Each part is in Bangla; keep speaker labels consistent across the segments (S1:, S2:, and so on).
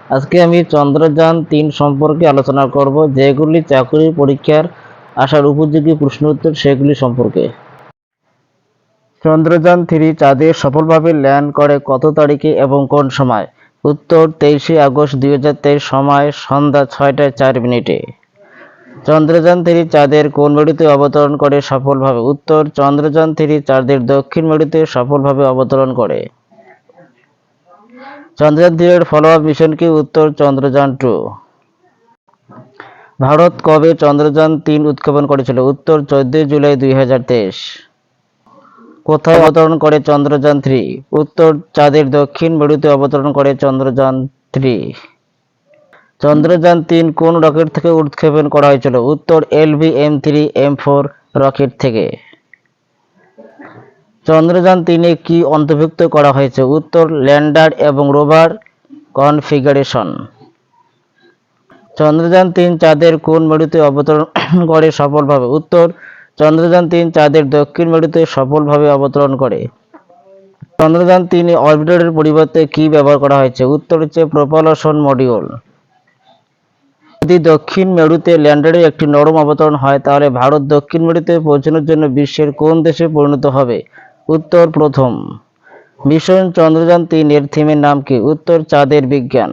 S1: আজকে আমি চন্দ্রযান ৩ সম্পর্কে আলোচনা করব, যেগুলি চাকরির পরীক্ষার আসার উপযোগী প্রশ্ন উত্তর সেগুলি সম্পর্কে। চন্দ্রযান ৩ চাঁদে সফলভাবে ল্যান্ড করে কত তারিখে এবং কোন সময়? উত্তর 23 আগস্ট 2023, সময় সন্ধ্যা 6টা 4 মিনিটে। চন্দ্রযান ৩ চাঁদের কোন মেরুতে অবতরণ করে সফলভাবে? উত্তর চন্দ্রযান ৩ চাঁদের দক্ষিণ মেরুতে সফলভাবে অবতরণ করে। চন্দ্রযান ৩ এর ফলো আপ মিশন কি? উত্তর চন্দ্রযান ২। ভারত কবে চন্দ্রযান ৩ উৎক্ষেপণ করেছিল? উত্তর 14 জুলাই 2023। কোথায় অবতরণ করে চন্দ্রযান ৩? উত্তর চাঁদের দক্ষিণ মেরুতে অবতরণ করে চন্দ্রযান ৩। চন্দ্রযান ৩ কোন রকেট থেকে উৎক্ষেপণ করা হয়েছিল? উত্তর LV-M3M4 রকেট থেকে। চন্দ্রযান ৩-এ কি অন্তর্ভুক্ত করা হয়েছে? উত্তর ল্যান্ডার এবং রোভার কনফিগারেশন। চন্দ্রযান ৩ চাঁদের কোন মেরুতে অবতরণ করে সফলভাবে? উত্তর চন্দ্রযান ৩ চাঁদের দক্ষিণ মেরুতে সফলভাবে অবতরণ করে। চন্দ্রযান ৩-এ অরবিটারের পরিবর্তে কি ব্যবহার করা হয়েছে? উত্তর প্রপালশন মডিউল। যদি দক্ষিণ মেরুতে ল্যান্ডারের একটি নরম অবতরণ হয়, তাহলে ভারত দক্ষিণ মেরুতে পৌঁছানোর জন্য বিশ্বের কোন দেশে পরিণত হবে? উত্তর প্রথম। মিশন চন্দ্রযান ৩ এর থিমের নাম কি? উত্তর চাঁদের বিজ্ঞান।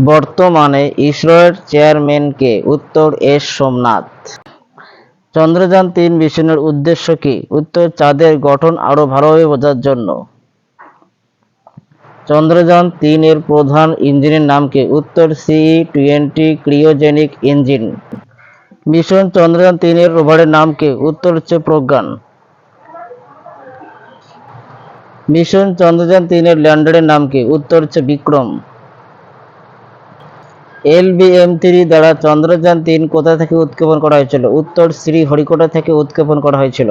S1: বর্তমানে ইসরোর চেয়ারম্যান কে? উত্তর এস সোমনাথ। চন্দ্রযান ৩ মিশনের উদ্দেশ্য কি? উত্তর চাঁদের গঠন আরো ভালোভাবে বোঝার জন্য। চন্দ্রযান ৩ এর প্রধান ইঞ্জিনের নাম কি? উত্তর CE-20 ক্রিওজেনিক ইঞ্জিন। মিশন চন্দ্রযান ৩ এর রোভারের নাম কি? উত্তর প্রজ্ঞান। মিশন চন্দ্রযান ৩ এর ল্যান্ডারের নাম কি? উত্তর বিক্রম। LV-M3 দ্বারা চন্দ্রযান ৩ কোথা থেকে উৎক্ষেপণ করা হয়েছিল? উত্তর শ্রীহরিকোটা থেকে উৎক্ষেপণ করা হয়েছিল।